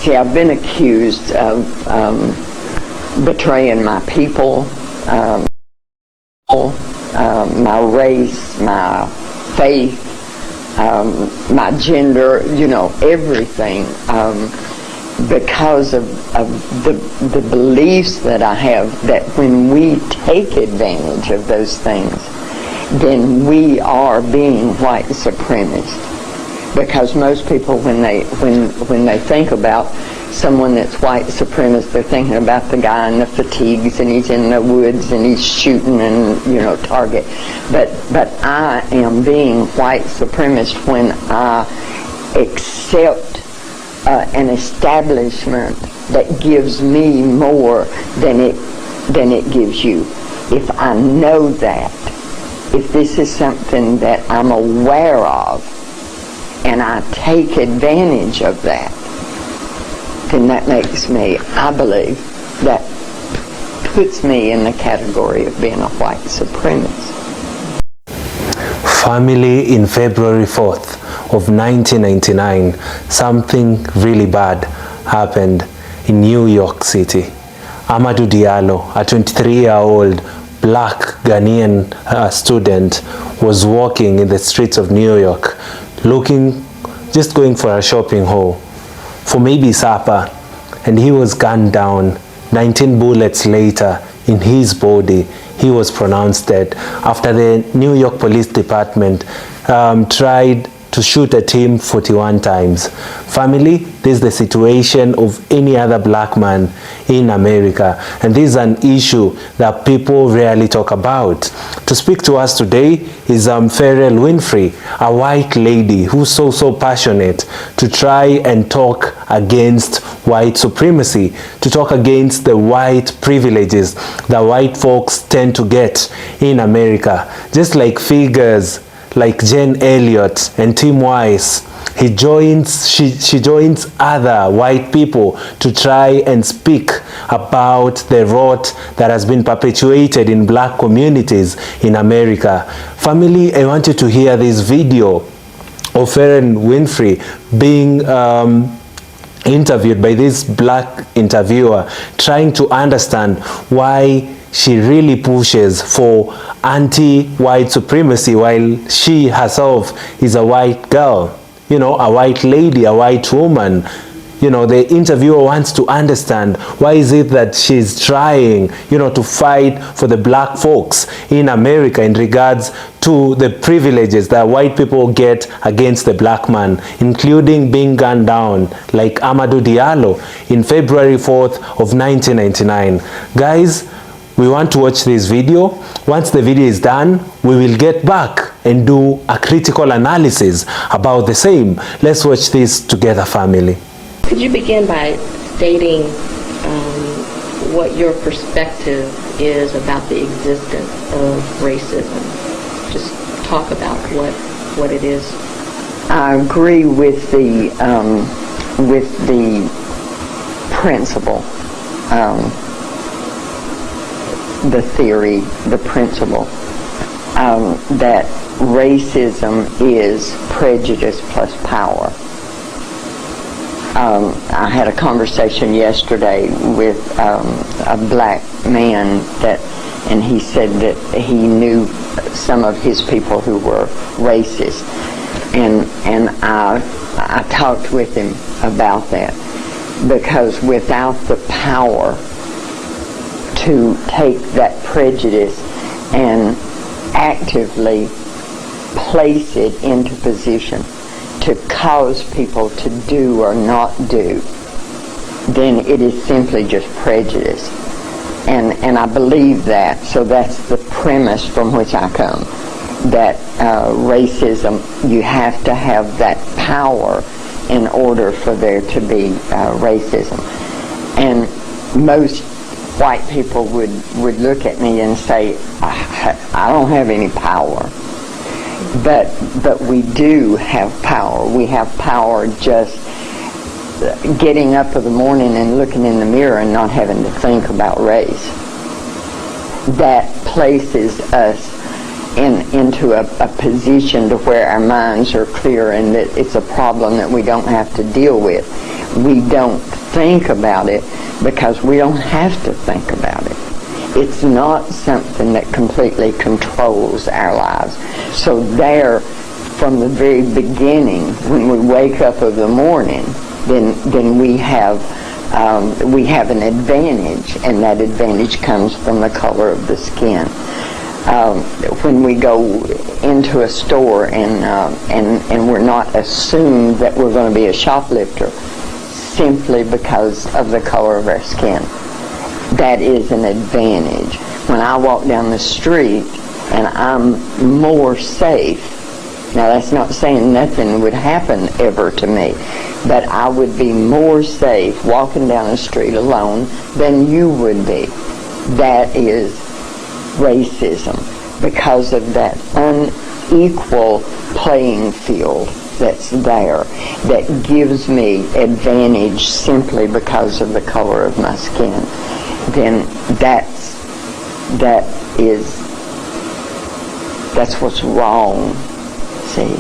see, I've been accused of betraying my people, my race, my faith, my gender, everything, because of the beliefs that I have, that when we take advantage of those things, then we are being white supremacists. Because most people, when they think about someone that's white supremacist, they're thinking about the guy in the fatigues and he's in the woods and he's shooting and target. But I am being white supremacist when I accept an establishment that gives me more than it gives you. If I know that, if this is something that I'm aware of, and I take advantage of that, then that makes me, I believe, that puts me in the category of being a white supremacist. Family, in February 4th of 1999, something really bad happened in New York City. Amadou Diallo, a 23-year-old black Ghanaian student, was walking in the streets of New York, just going for a shopping haul, for maybe supper, and he was gunned down. 19 bullets later, in his body, he was pronounced dead after the New York Police Department tried to shoot at him 41 times. Family, this is the situation of any other black man in America, and this is an issue that people rarely talk about. To speak to us today is Fen Winfrey, a white lady who's so passionate to try and talk against white supremacy, to talk against the white privileges that white folks tend to get in America. Just like figures like Jen Elliott and Tim Wise, she joins other white people to try and speak about the rot that has been perpetuated in black communities in America. Family, I want you to hear this video of Fen Winfrey being interviewed by this black interviewer, trying to understand why she really pushes for anti-white supremacy while she herself is a white girl, a white lady, a white woman. The interviewer wants to understand why is it that she's trying, to fight for the black folks in America in regards to the privileges that white people get against the black man, including being gunned down like Amadou Diallo in February 4th of 1999. Guys, we want to watch this video. Once the video is done, we will get back and do a critical analysis about the same. Let's watch this together, family. Could you begin by stating what your perspective is about the existence of racism? Just talk about what it is. I agree with the principle. The theory, the principle, that racism is prejudice plus power. I had a conversation yesterday with a black man and he said that he knew some of his people who were racist, and I talked with him about that, because without the power to take that prejudice and actively place it into position to cause people to do or not do, then it is simply just prejudice. And I believe that, so that's the premise from which I come, that racism, you have to have that power in order for there to be racism. And most white people would look at me and say, I don't have any power. But we do have power. We have power just getting up in the morning and looking in the mirror and not having to think about race. That places us into a position to where our minds are clear and that it's a problem that we don't have to deal with. We don't think about it because we don't have to think about it. It's not something that completely controls our lives. So there, from the very beginning, when we wake up of the morning, then we have an advantage, and that advantage comes from the color of the skin. When we go into a store and we're not assumed that we're going to be a shoplifter simply because of the color of our skin, that is an advantage. When I walk down the street and I'm more safe, now that's not saying nothing would happen ever to me, but I would be more safe walking down the street alone than you would be. That is racism, because of that unequal playing field that's there, that gives me advantage simply because of the color of my skin. Then that's what's wrong. See,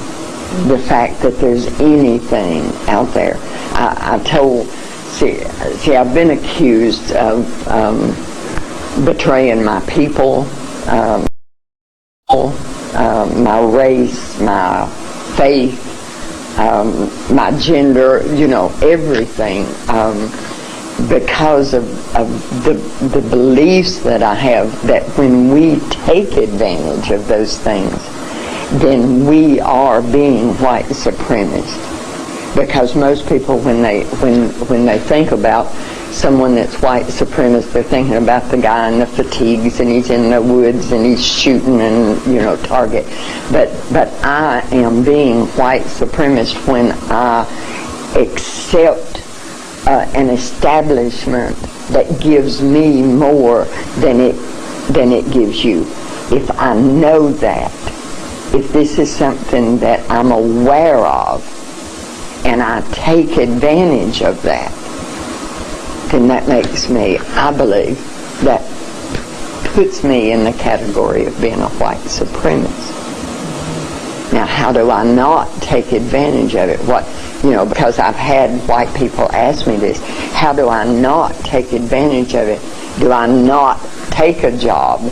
the fact that there's anything out there. I've been accused of betraying my people, my race, my faith, my gender, everything, because of the beliefs that I have, that when we take advantage of those things, then we are being white supremacist. Because most people, when they think about someone that's white supremacist, they're thinking about the guy in the fatigues and he's in the woods and he's shooting and target. But I am being white supremacist when I accept an establishment that gives me more than it gives you. If I know that, if this is something that I'm aware of, and I take advantage of that, then that makes me, I believe, that puts me in the category of being a white supremacist. Now, how do I not take advantage of it? Because I've had white people ask me this, how do I not take advantage of it? Do I not take a job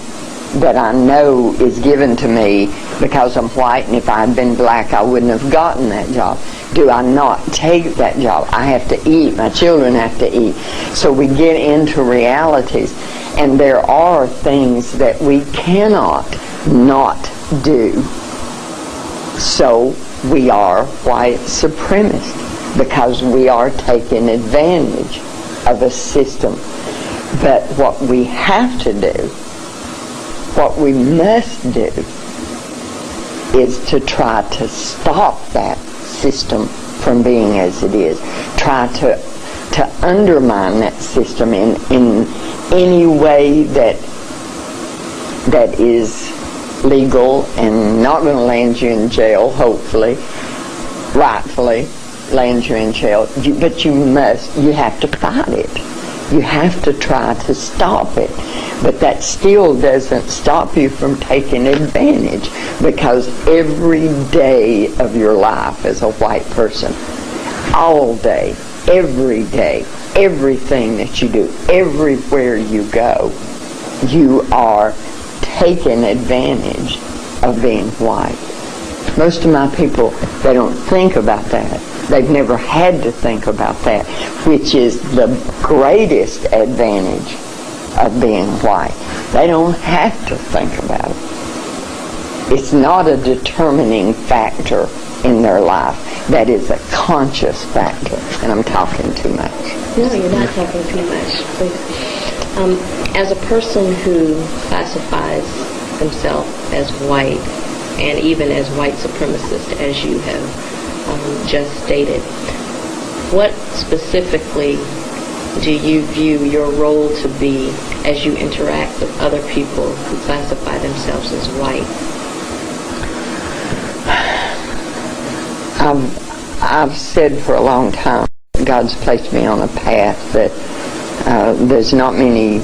that I know is given to me because I'm white, and if I had been black I wouldn't have gotten that job? Do I not take that job? I have to eat. My children have to eat. So we get into realities, and there are things that we cannot not do. So we are white supremacists because we are taking advantage of a system. But what we have to do, what we must do, is to try to stop that system from being as it is. Try to undermine that system in any way that is legal and not going to land you in jail, hopefully, rightfully land you in jail. But you have to fight it. You have to try to stop it. But that still doesn't stop you from taking advantage, because every day of your life as a white person, all day, every day, everything that you do, everywhere you go, you are taking advantage of being white. Most of my people, they don't think about that. They've never had to think about that, which is the greatest advantage of being white. They don't have to think about it. It's not a determining factor in their life. That is a conscious factor. And I'm talking too much. No, you're not talking too much. Please. As a person who classifies himself as white, and even as white supremacist, as you have just stated, what specifically do you view your role to be as you interact with other people who classify themselves as white? I've said for a long time, God's placed me on a path that there's not many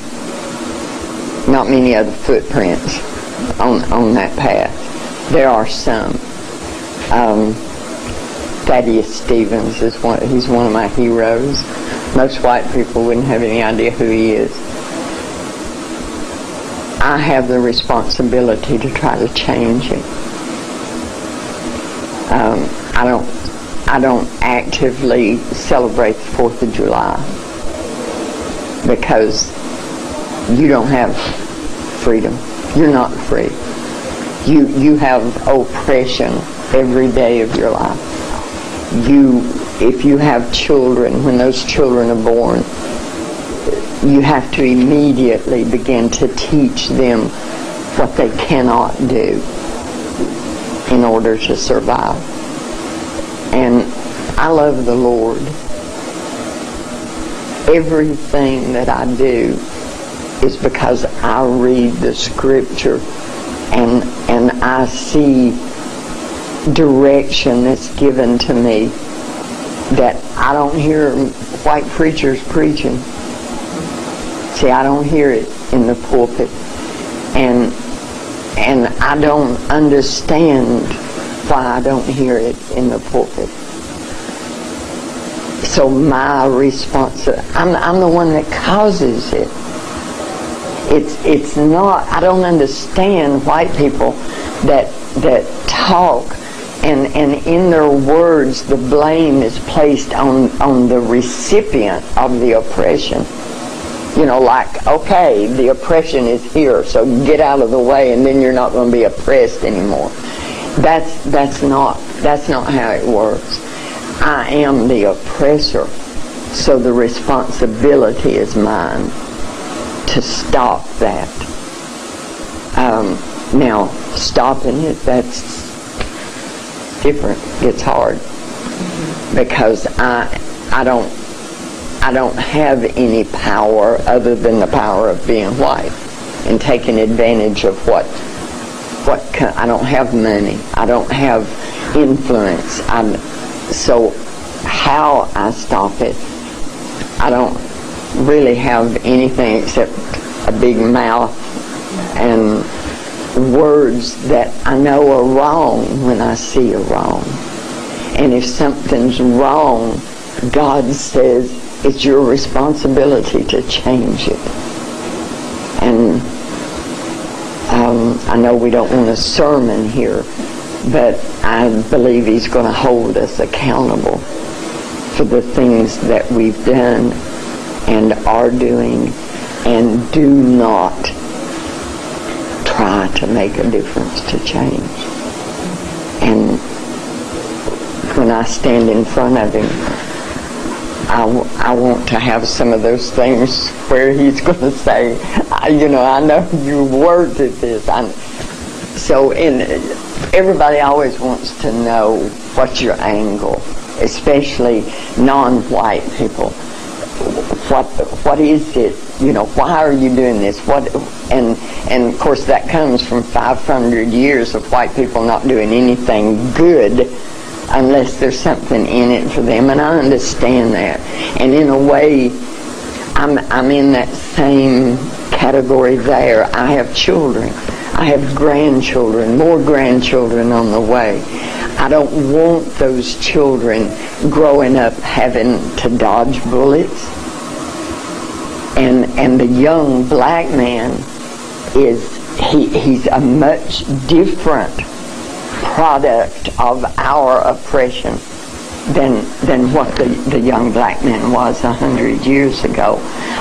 other footprints on that path. There are some. Thaddeus Stevens he's one of my heroes. Most white people wouldn't have any idea who he is. I have the responsibility to try to change him. I don't actively celebrate the 4th of July because you don't have freedom. You're not free. You have oppression every day of your life. If you have children, when those children are born, you have to immediately begin to teach them what they cannot do in order to survive. And I love the Lord. Everything that I do is because I read the Scripture and I see direction that's given to me that I don't hear white preachers preaching. See, I don't hear it in the pulpit, and I don't understand why I don't hear it in the pulpit. So my response, I'm the one that causes it. It's not, I don't understand white people that talk and in their words the blame is placed on the recipient of the oppression. You know, like, okay, the oppression is here, so get out of the way and then you're not going to be oppressed anymore. That's not how it works. I am the oppressor, so the responsibility is mine to stop that. Now, stopping it, that's different. It's hard because I don't have any power other than the power of being white and taking advantage of what I don't have money. I don't have influence. So how I stop it, I don't really have anything except a big mouth and words that I know are wrong when I see are wrong. And if something's wrong, God says it's your responsibility to change it. And I know we don't want a sermon here, but I believe He's going to hold us accountable for the things that we've done and are doing and do not try to make a difference to change. And when I stand in front of Him, I want to have some of those things where He's going to say, I know you worked at this. Everybody always wants to know what's your angle, especially non-white people. What is it? Why are you doing this? And of course that comes from 500 years of white people not doing anything good unless there's something in it for them, and I understand that. And in a way, I'm in that same category there. I have children. I have grandchildren, more grandchildren on the way. I don't want those children growing up having to dodge bullets. And the young black man he's a much different product of our oppression than what the young black man was 100 years ago.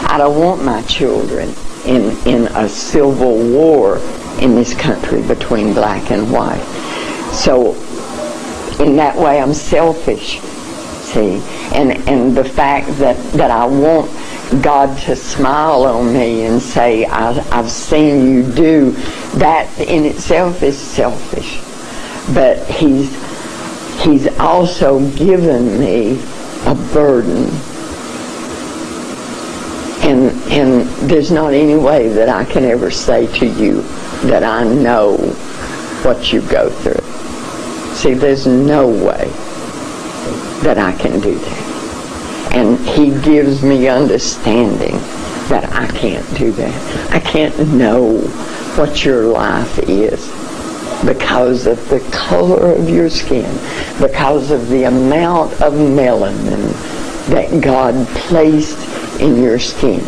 I don't want my children in a civil war in this country between black and white. So in that way I'm selfish, see, and the fact that I want God to smile on me and say, I've seen you do, that in itself is selfish. But He's also given me a burden. And there's not any way that I can ever say to you that I know what you go through. See, there's no way that I can do that. And He gives me understanding that I can't do that. I can't know what your life is. because of the color of your skin, because of the amount of melanin that God placed in your skin.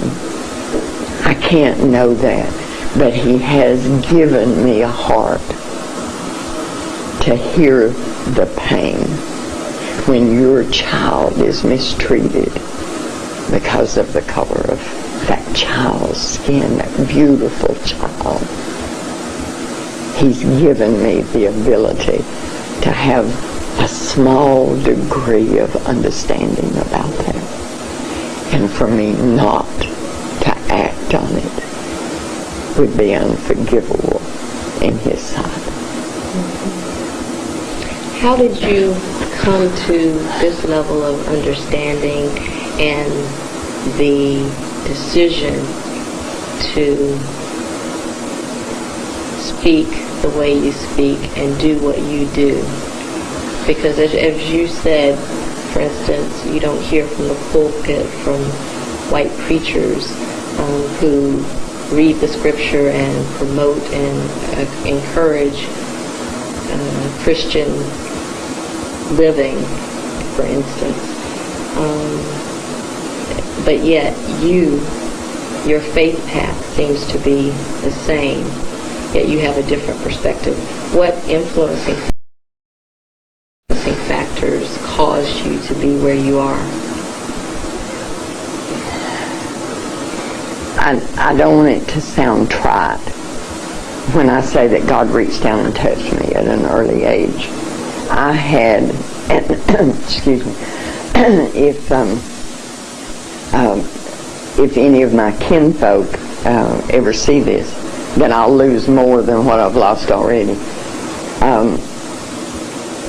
I can't know that, but He has given me a heart to hear the pain when your child is mistreated because of the color of that child's skin, that beautiful child. He's given me the ability to have a small degree of understanding about that. And for me not to act on it would be unforgivable in His sight. How did you come to this level of understanding and the decision to speak the way you speak and do what you do? Because as you said, for instance, you don't hear from the pulpit from white preachers who read the scripture and promote and encourage Christian living, for instance. But yet your faith path seems to be the same, yet you have a different perspective. What influencing factors caused you to be where you are? I don't want it to sound trite when I say that God reached down and touched me at an early age. I had, excuse me, if any of my kinfolk ever see this, then I'll lose more than what I've lost already.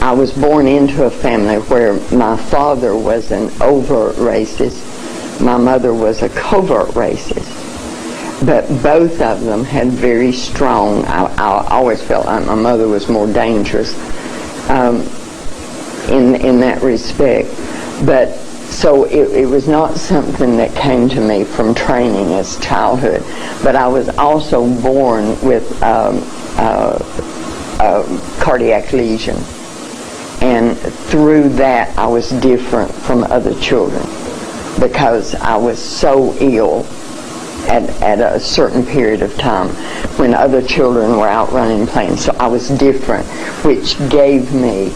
I was born into a family where my father was an overt racist, my mother was a covert racist, but both of them had very strong, I always felt like my mother was more dangerous in that respect. But so it was not something that came to me from training as childhood, but I was also born with cardiac lesion, and through that I was different from other children because I was so ill at a certain period of time when other children were out running playing. So I was different, which gave me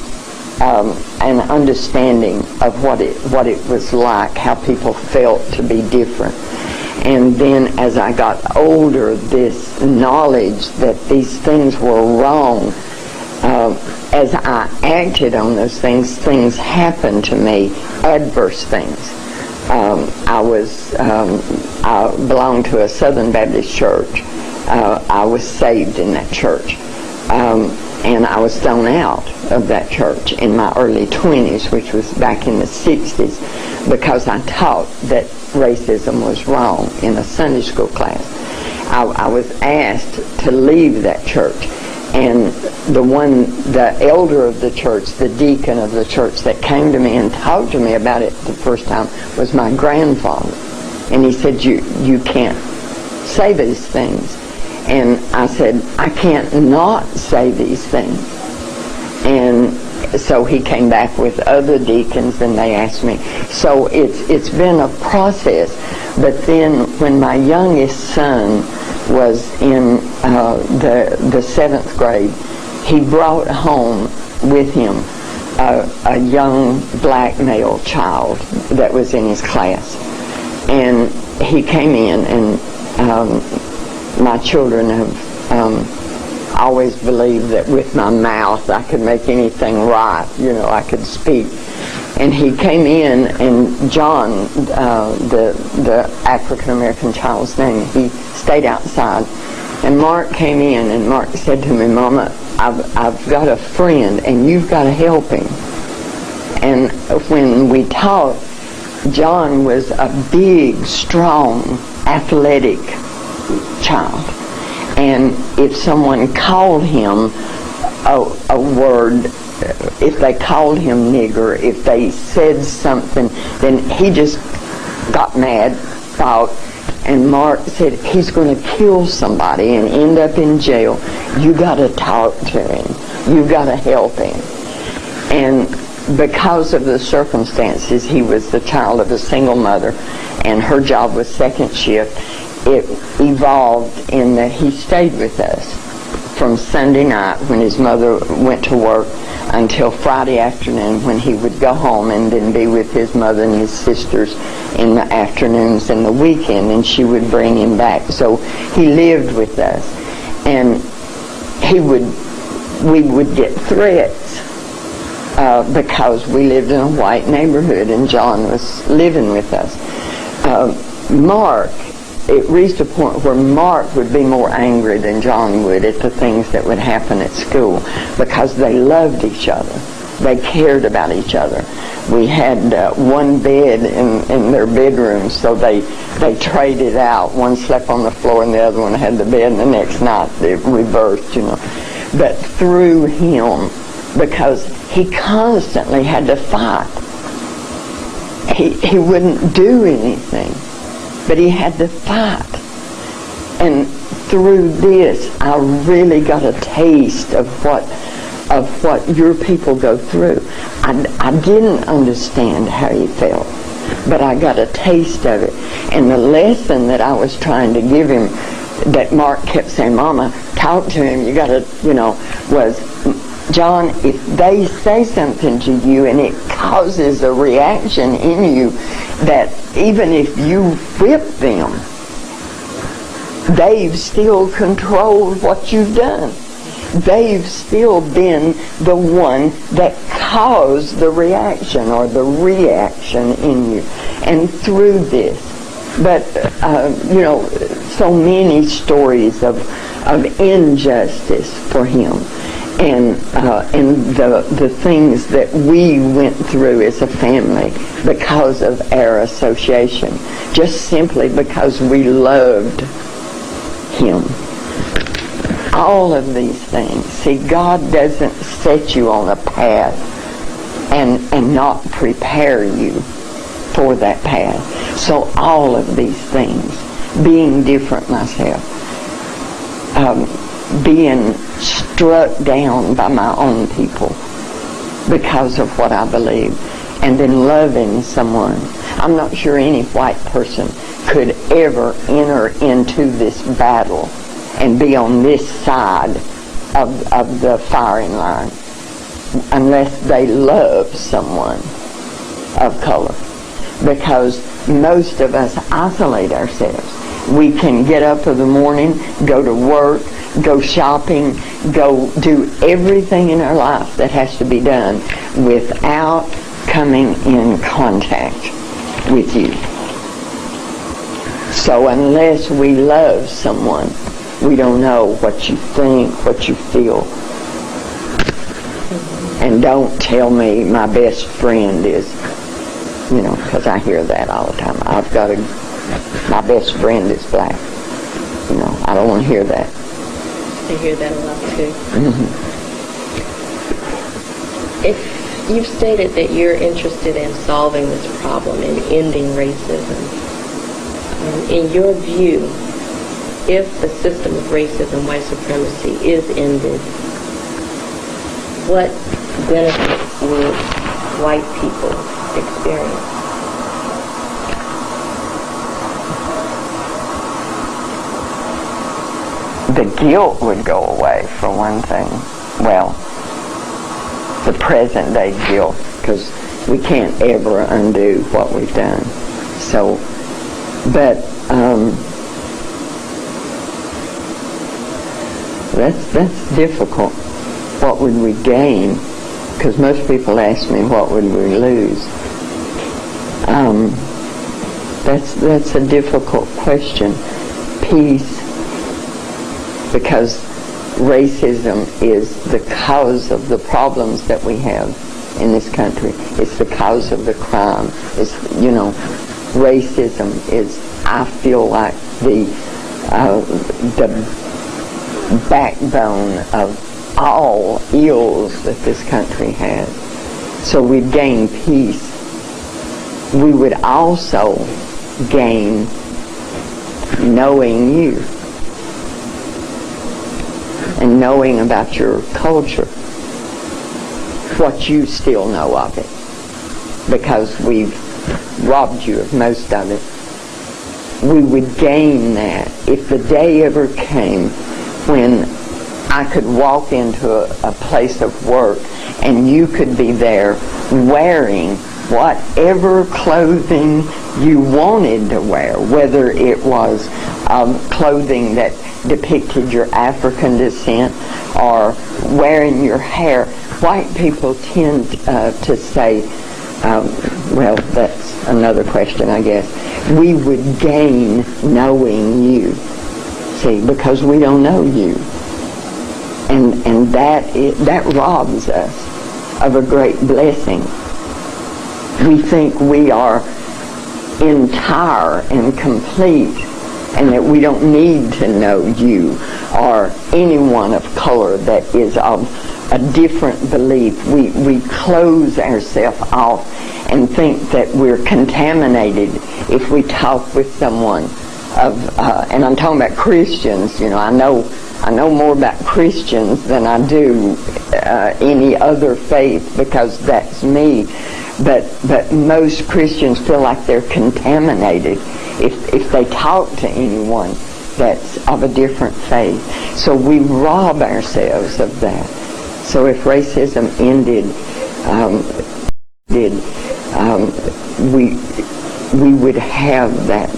an understanding of what it was like, how people felt to be different. And then as I got older, this knowledge that these things were wrong, as I acted on those things, things happened to me, adverse things. I belonged to a Southern Baptist church. I was saved in that church. And I was thrown out of that church in my early 20s, which was back in the 60s, because I taught that racism was wrong in a Sunday school class. I was asked to leave that church, and the elder of the church, the deacon of the church that came to me and talked to me about it the first time was my grandfather. And he said, you can't say these things. And I said, I can't not say these things. And so he came back with other deacons and they asked me. So it's been a process. But then when my youngest son was in the 7th grade, he brought home with him a young black male child that was in his class. And he came in, and my children have always believed that with my mouth I could make anything right, I could speak. And he came in, and John, the African-American child's name, he stayed outside. And Mark came in, and Mark said to me, Mama, I've got a friend, and you've got to help him. And when we talked, John was a big, strong, athletic child. And if someone called him a word, if they called him nigger, if they said something, then he just got mad, fought, and Mark said, he's going to kill somebody and end up in jail. You got to talk to him. You got to help him. And because of the circumstances, he was the child of a single mother, and her job was second shift. It evolved in that he stayed with us from Sunday night when his mother went to work until Friday afternoon when he would go home and then be with his mother and his sisters in the afternoons and the weekend, and she would bring him back. So he lived with us, and we would get threats because we lived in a white neighborhood and John was living with us. Mark, it reached a point where Mark would be more angry than John would at the things that would happen at school because they loved each other. They cared about each other. We had one bed in their bedroom, so they traded out. One slept on the floor and the other one had the bed, and the next night it reversed, But through him, because he constantly had to fight. He wouldn't do anything, but he had to fight. And through this, I really got a taste of what your people go through. I didn't understand how he felt, but I got a taste of it. And the lesson that I was trying to give him, that Mark kept saying, Mama, talk to him, you got to, was, John, if they say something to you and it causes a reaction in you, that even if you whip them, they've still controlled what you've done. They've still been the one that caused the reaction or the reaction in you. And through this, but so many stories of injustice for him, and the things that we went through as a family because of our association, just simply because we loved him. All of these things. See, God doesn't set you on a path and not prepare you for that path. So all of these things, being different myself, being struck down by my own people because of what I believe, and then loving someone. I'm not sure any white person could ever enter into this battle and be on this side of the firing line unless they love someone of color, because most of us isolate ourselves. We can get up in the morning, go to work, go shopping, go do everything in our life that has to be done without coming in contact with you. So unless we love someone, we don't know what you think, what you feel. And don't tell me my best friend is, because I hear that all the time. My best friend is black. I don't want to hear that. I hear that a lot too. If you've stated that you're interested in solving this problem and ending racism, in your view, if the system of racism, white supremacy, is ended, what benefits would white people experience? The guilt would go away, for one thing. Well, the present day guilt, because we can't ever undo what we've done. So, but that's difficult. What would we gain? Because most people ask me, what would we lose? That's a difficult question. Peace, because racism is the cause of the problems that we have in this country. It's the cause of the crime. It's, racism is, I feel like, the backbone of all ills that this country has. So we'd gain peace. We would also gain knowing you and knowing about your culture, what you still know of it, because we've robbed you of most of it. We would gain that if the day ever came when I could walk into a place of work and you could be there wearing whatever clothing you wanted to wear, whether it was clothing that depicted your African descent or wearing your hair. White people tend to say, well, that's another question, I guess. We would gain knowing you, see, because we don't know you. And that robs us of a great blessing. We think we are entire and complete, and that we don't need to know you or anyone of color that is of a different belief. We close ourselves off and think that we're contaminated if we talk with someone of, and I'm talking about Christians. You know, I know more about Christians than I do any other faith, because that's me. But most Christians feel like they're contaminated if they talk to anyone that's of a different faith. So we rob ourselves of that. So if racism ended, we would have that.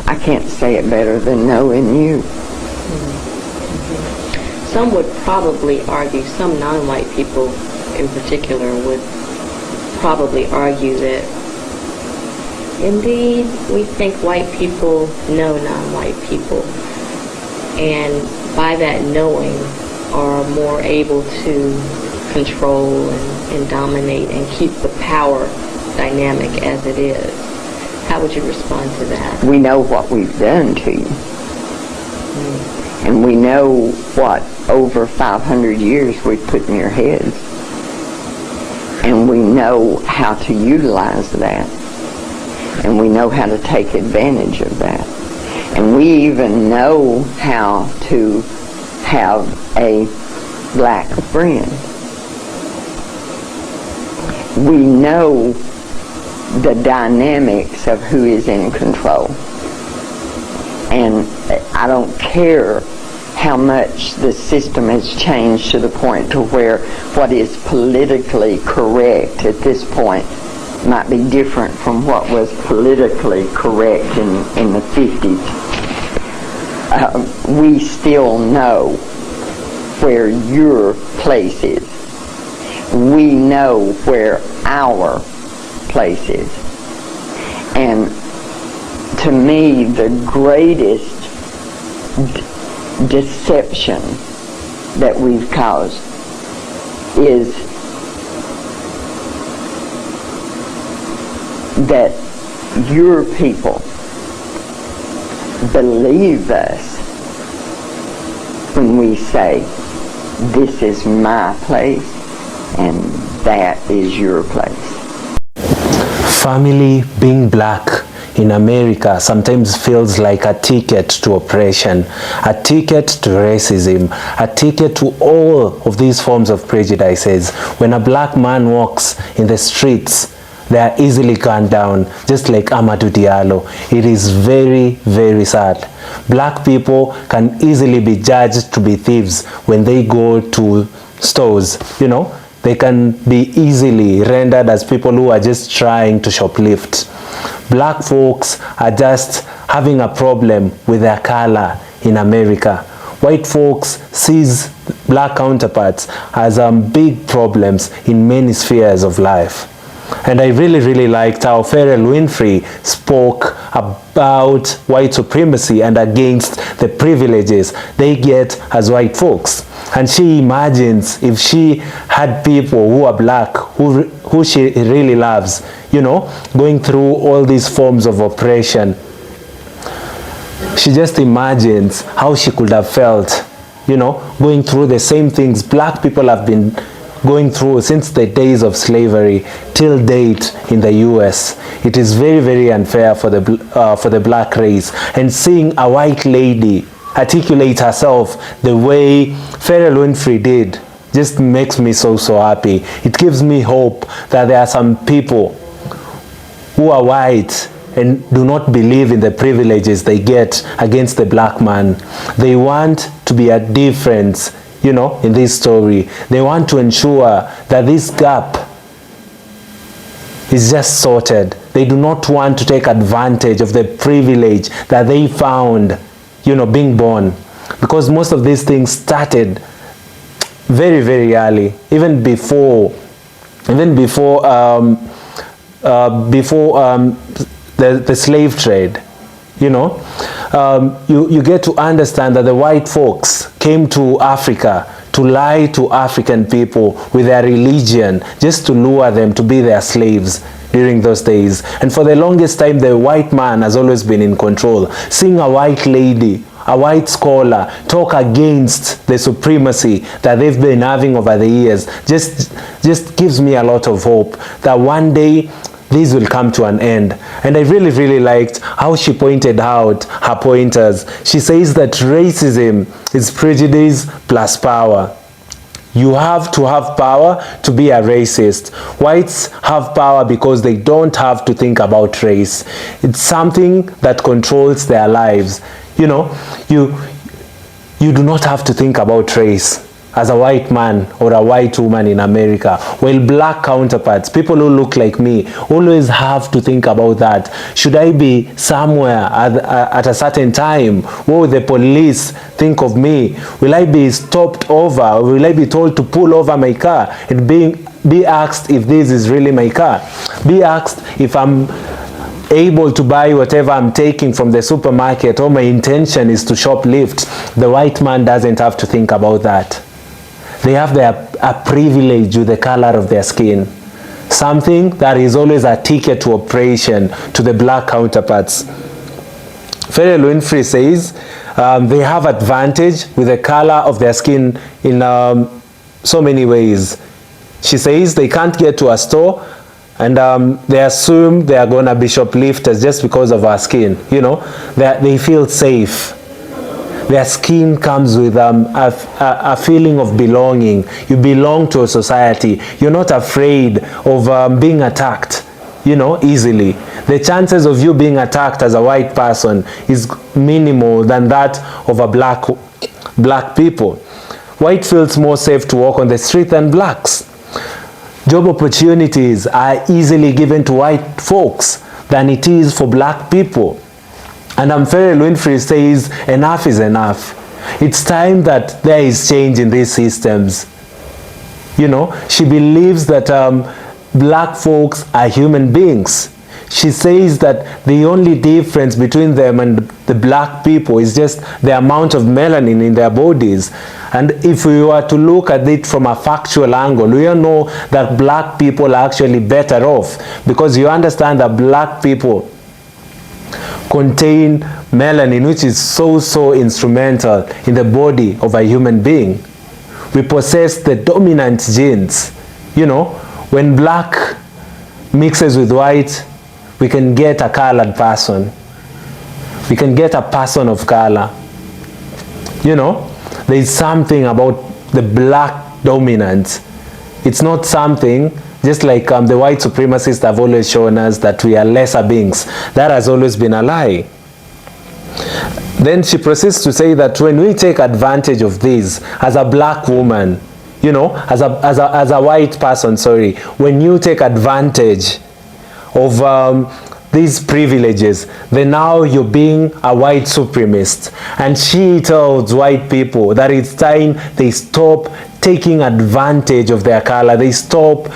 I can't say it better than knowing you. Some would probably argue, some non-white people in particular would probably argue that indeed we think white people know non-white people, and by that knowing are more able to control and dominate and keep the power dynamic as it is. How would you respond to that? We know what we've done to you. And we know what over 500 years we've put in your heads. And we know how to utilize that. And we know how to take advantage of that. And we even know how to have a black friend. We know the dynamics of who is in control. And I don't care how much the system has changed to the point to where what is politically correct at this point might be different from what was politically correct in the 50s. We still know where your place is. We know where our place is. And to me, the greatest deception that we've caused is that your people believe us when we say, this is my place and that is your place. Family, being black in America sometimes feels like a ticket to oppression, a ticket to racism, a ticket to all of these forms of prejudices. When a black man walks in the streets, they are easily gunned down, just like Amadou Diallo. It is very, very sad. Black people can easily be judged to be thieves when they go to stores, you know. They can be easily rendered as people who are just trying to shoplift. Black folks are just having a problem with their color in America. White folks sees black counterparts as big problems in many spheres of life. And I really liked how Fen Winfrey spoke about white supremacy and against the privileges they get as white folks. And she imagines if she had people who are black, who she really loves, you know, going through all these forms of oppression. She just imagines how she could have felt, you know, going through the same things black people have been going through since the days of slavery till date in the US. It is very, very unfair for the black race. And seeing a white lady articulate herself the way Fen Winfrey did just makes me so happy. It gives me hope that there are some people who are white and do not believe in the privileges they get against the black man. They want to be a difference, you know, in this story. They want to ensure that this gap is just sorted. They do not want to take advantage of the privilege that they found, you know, being born. Because most of these things started very, very early, even before the slave trade. You know, you get to understand that the white folks came to Africa to lie to African people with their religion, just to lure them to be their slaves during those days. And for the longest time, the white man has always been in control. Seeing a white lady, a white scholar, talk against the supremacy that they've been having over the years just gives me a lot of hope that one day these will come to an end. And I really, really liked how she pointed out her pointers. She says that racism is prejudice plus power. You have to have power to be a racist. Whites have power because they don't have to think about race. It's something that controls their lives. You know, you do not have to think about race as a white man or a white woman in America. While black counterparts, people who look like me, always have to think about that. Should I be somewhere at a certain time? What will the police think of me? Will I be stopped over? Or will I be told to pull over my car and be asked if this is really my car? Be asked if I'm able to buy whatever I'm taking from the supermarket, or my intention is to shoplift. The white man doesn't have to think about that. They have a privilege with the color of their skin. Something that is always a ticket to oppression to the black counterparts. Fen Winfrey says they have advantage with the color of their skin in so many ways. She says they can't get to a store and they assume they are going to be shoplifters just because of our skin. You know, they feel safe. Their skin comes with a feeling of belonging. You belong to a society. You're not afraid of being attacked, you know, easily. The chances of you being attacked as a white person is minimal than that of a black people. White feels more safe to walk on the street than blacks. Job opportunities are easily given to white folks than it is for black people. And Fen Winfrey says enough is enough. It's time that there is change in these systems. You know, she believes that black folks are human beings. She says that the only difference between them and the black people is just the amount of melanin in their bodies. And if we were to look at it from a factual angle, we all know that black people are actually better off, because you understand that black people contain melanin, which is so instrumental in the body of a human being. We possess the dominant genes. You know, when black mixes with white, we can get a colored person. We can get a person of color. You know, there is something about the black dominance. It's not something just like the white supremacists have always shown us that we are lesser beings. That has always been a lie. Then she proceeds to say that when we take advantage of this as a black woman, you know, as a white person, sorry, when you take advantage of these privileges, then now you're being a white supremacist. And she tells white people that it's time they stop taking advantage of their color. They stop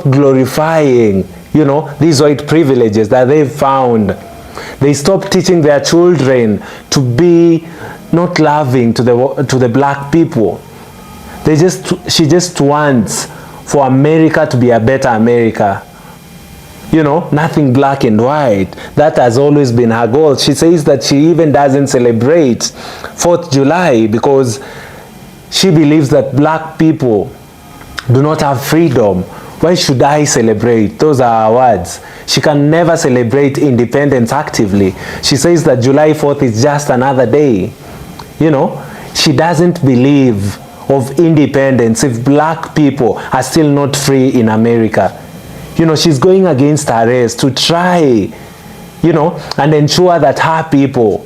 glorifying, you know, these white privileges that they've found. They stop teaching their children to be not loving to the black people. She just wants for America to be a better America. You know, nothing black and white. That has always been her goal. She says that she even doesn't celebrate 4th July because She believes that black people do not have freedom. Why should I celebrate? Those are her words. She can never celebrate independence actively. She says that July 4th is just another day. You know, she doesn't believe of independence if black people are still not free in America. You know, she's going against her race to try, you know, and ensure that her people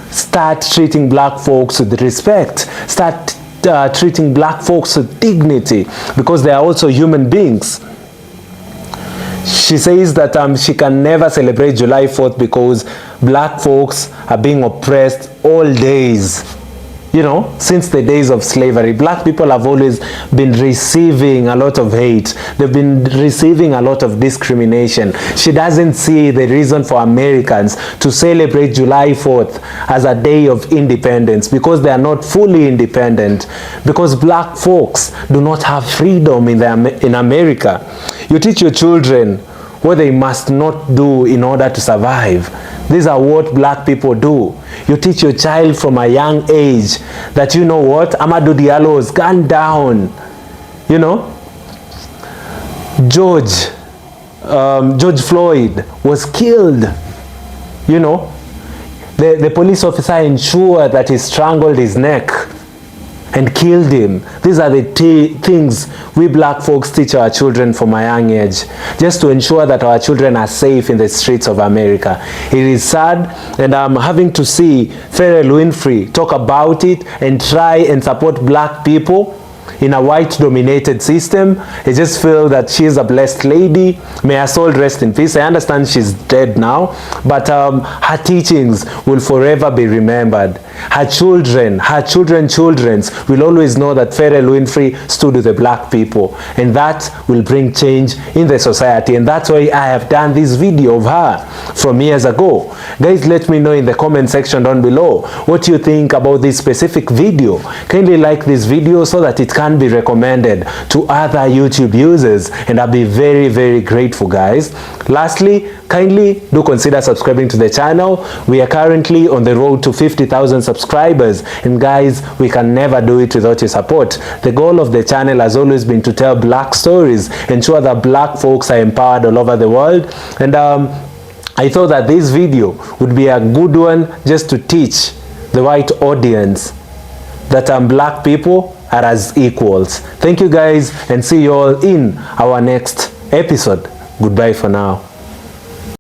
start treating black folks with respect, start treating black folks with dignity, because they are also human beings. She says that she can never celebrate July 4th because black folks are being oppressed all days. You know, since the days of slavery, black people have always been receiving a lot of hate. They've been receiving a lot of discrimination. She doesn't see the reason for Americans to celebrate July 4th as a day of independence, because they are not fully independent, because black folks do not have freedom in America. You teach your children what they must not do in order to survive. These are what black people do. You teach your child from a young age that, you know what, Amadou Diallo was gunned down. You know, George Floyd was killed. You know, the police officer ensured that he strangled his neck and killed him. These are the things we black folks teach our children from a young age, just to ensure that our children are safe in the streets of America. It is sad, and I'm having to see Fen Winfrey talk about it and try and support black people in a white-dominated system. I just feel that she is a blessed lady. May her soul rest in peace. I understand she's dead now, but her teachings will forever be remembered. Her children's will always know that Fen Winfrey stood with the black people, and that will bring change in the society. And that's why I have done this video of her from years ago. Guys, let me know in the comment section down below what you think about this specific video. Kindly like this video so that it can be recommended to other YouTube users, and I'll be very, very grateful, guys. Lastly, kindly do consider subscribing to the channel. We are currently on the road to 50,000 subscribers, and guys, we can never do it without your support. The goal of the channel has always been to tell black stories, ensure that black folks are empowered all over the world, and I thought that this video would be a good one just to teach the white audience that black people are as equals. Thank you, guys, and see you all in our next episode. Goodbye for now.